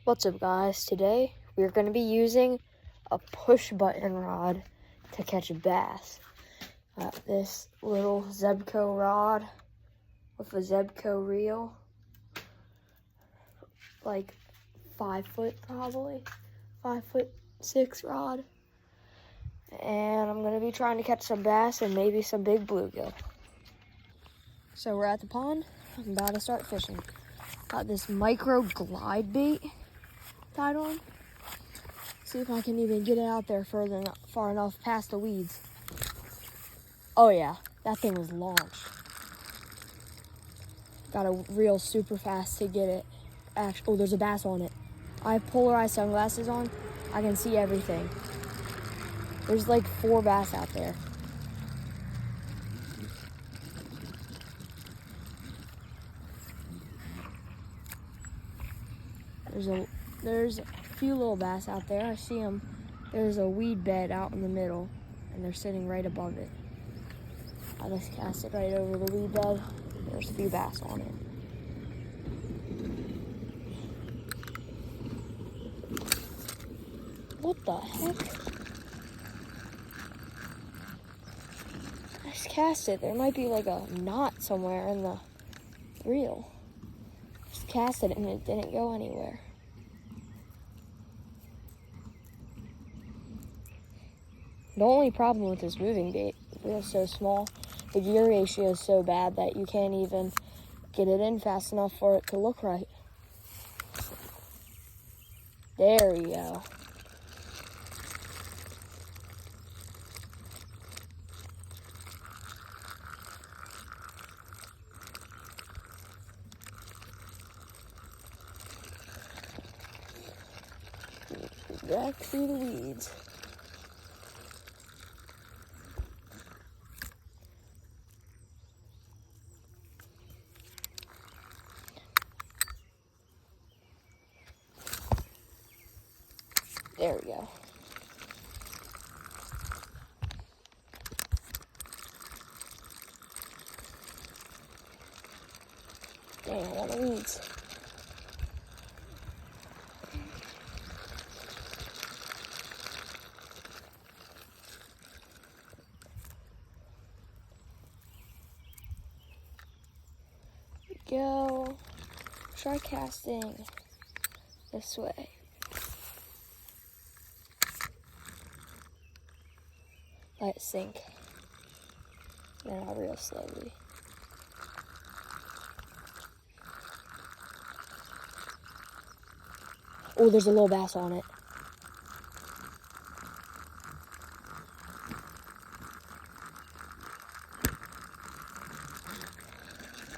What's up, guys? Today we're going to be using a push button rod to catch a bass. This little Zebco rod with a Zebco reel, like 5 foot probably, 5'6" rod. And I'm going to be trying to catch some bass and maybe some big bluegill. So we're at the pond. I'm about to start fishing. Got this micro glide bait tied on. See if I can even get it out there far enough past the weeds. Oh yeah, that thing was launched. Got to reel super fast to get it. Oh, there's a bass on it. I have polarized sunglasses on. I can see everything. There's like 4 bass out there. There's a few little bass out there. I see them. There's a weed bed out in the middle, and they're sitting right above it. I just cast it right over the weed bed. There's a few bass on it. What the heck? I just cast it. There might be like a knot somewhere in the reel. Just cast it and it didn't go anywhere. The only problem with this moving bait, the reel's so small, the gear ratio is so bad that you can't even get it in fast enough for it to look right. There we go. Back through the weeds. There we go. Dang, a lot of weeds. Go. Try casting this way. Let it sink. Then I'll reel slowly. Oh, there's a little bass on it.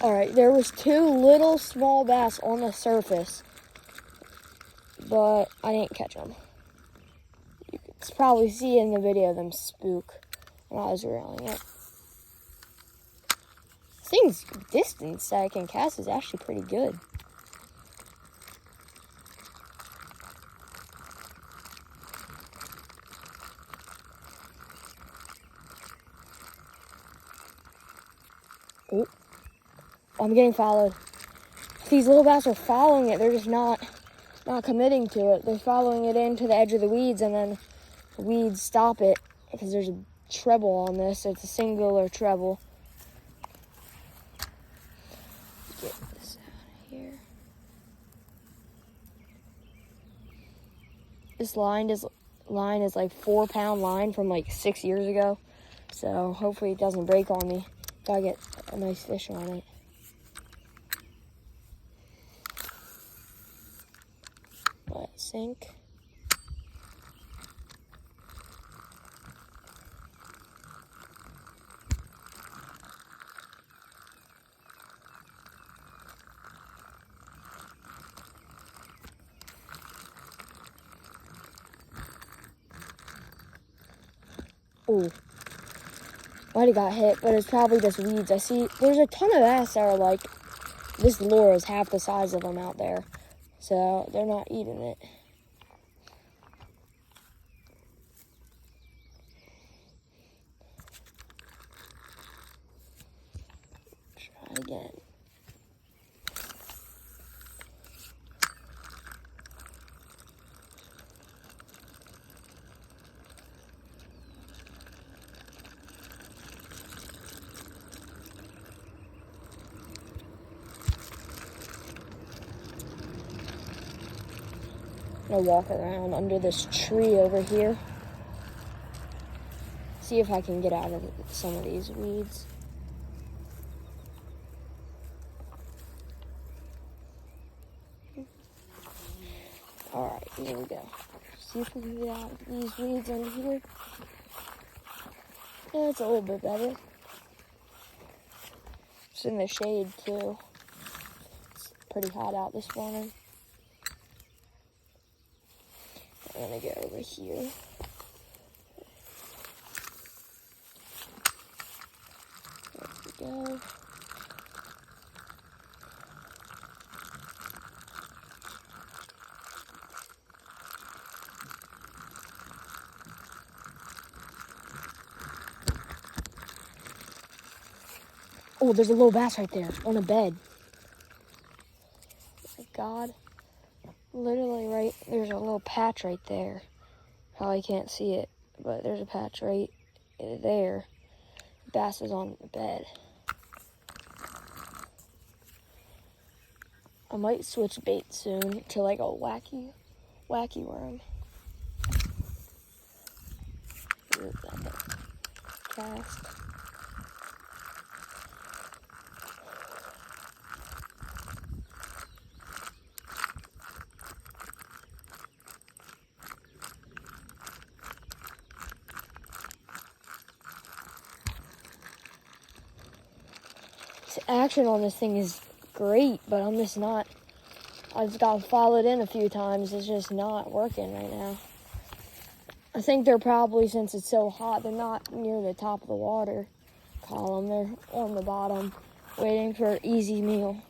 All right, there was 2 little small bass on the surface, but I didn't catch them. You can probably see in the video them spook when I was reeling it. This thing's distance that I can cast is actually pretty good. Oh, I'm getting followed. These little bass are following it. They're just not committing to it. They're following it into the edge of the weeds, and then the weeds stop it because there's a treble on this. So it's a singular treble. Get this out of here. This line is like 4-pound line from like 6 years ago. So hopefully it doesn't break on me. Gotta get a nice fish on it. Let it sink. Oh, might have got hit, but it's probably just weeds. I see there's a ton of bass that are like, this lure is half the size of them out there. So they're not eating it. Try again. I'm gonna walk around under this tree over here. See if I can get out of some of these weeds. All right, here we go. See if we can get out of these weeds under here. Yeah, it's a little bit better. It's in the shade too. It's pretty hot out this morning. I'm gonna go over here. There we go. Oh, there's a little bass right there on a bed. Oh my God. Literally right, there's a little patch right there. Probably can't see it, but there's a patch right there. Bass is on the bed. I might switch bait soon to like a wacky worm. Cast. The action on this thing is great, but I'm just not. I've got followed in a few times. It's just not working right now. I think they're probably, since it's so hot, they're not near the top of the water column. They're on the bottom, waiting for an easy meal.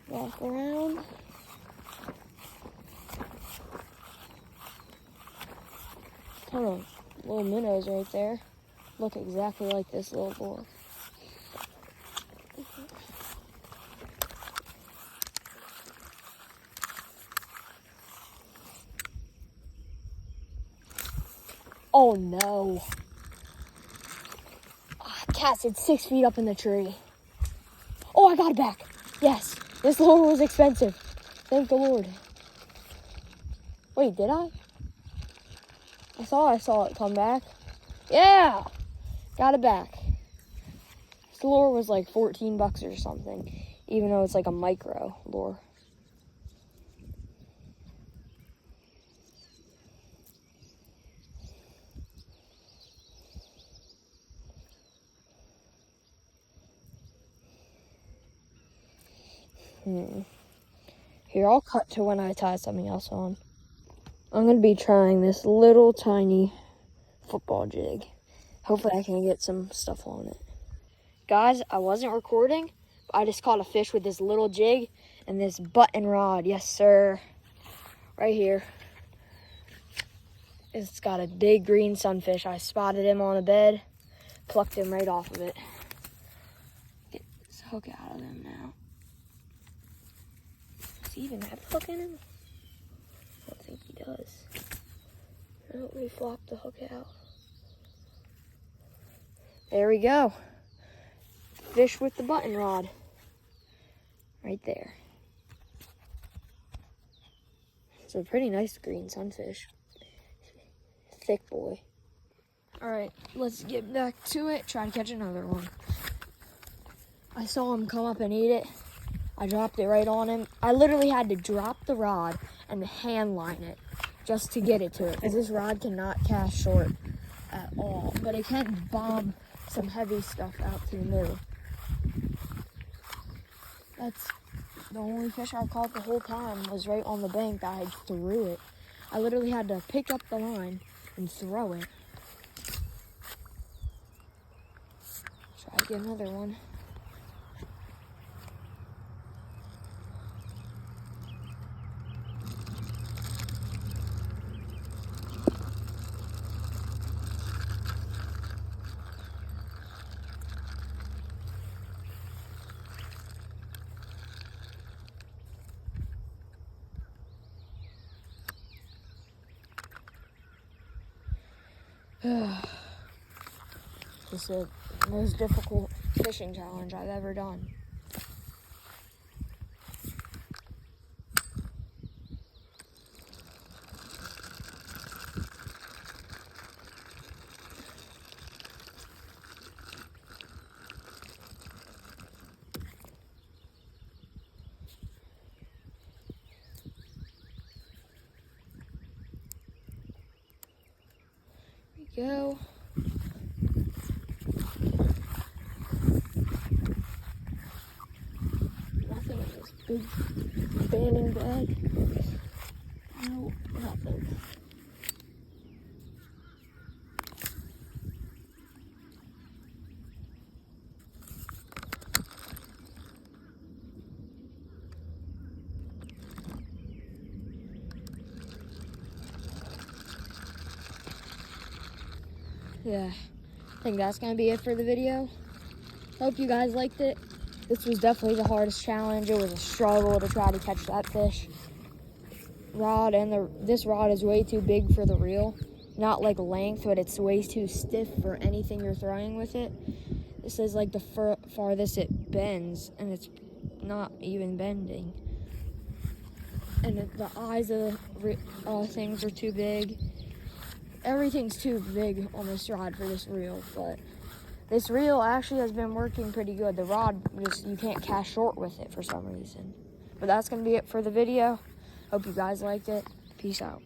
Walk around. Ton of little minnows right there. Look exactly like this little boar. Oh no. Cats, it's 6 feet up in the tree. Oh, I got it back. Yes, this lure was expensive. Thank the Lord. Wait, did I? I saw it come back. Yeah, got it back. This lure was like 14 bucks or something, even though it's like a micro lure. Here, I'll cut to when I tie something else on. I'm going to be trying this little tiny football jig. Hopefully I can get some stuff on it. Guys, I wasn't recording, but I just caught a fish with this little jig and this button rod. Yes, sir. Right here. It's got a big green sunfish. I spotted him on a bed, plucked him right off of it. Get this hook out of him now. Does he even have a hook in him? I don't think he does. Let me flop the hook out. There we go. Fish with the button rod. Right there. It's a pretty nice green sunfish. Thick boy. Alright, let's get back to it. Try to catch another one. I saw him come up and eat it. I dropped it right on him. I literally had to drop the rod and hand line it just to get it to it, because this rod cannot cast short at all, but it can bomb some heavy stuff out to the middle. That's the only fish I caught the whole time, was right on the bank that I threw it. I literally had to pick up the line and throw it. Try to get another one. This is the most difficult fishing challenge I've ever done. we go. Nothing in this big fanning bag. No, nothing. Yeah, I think that's gonna be it for the video. Hope you guys liked it. This was definitely the hardest challenge. It was a struggle to try to catch that fish. This rod is way too big for the reel. Not like length, but it's way too stiff for anything you're throwing with it. This is like the farthest it bends, and it's not even bending. And the eyes of the things are too big. Everything's too big on this rod for this reel, but this reel actually has been working pretty good. The rod, you can't cast short with it for some reason. But that's going to be it for the video. Hope you guys liked it. Peace out.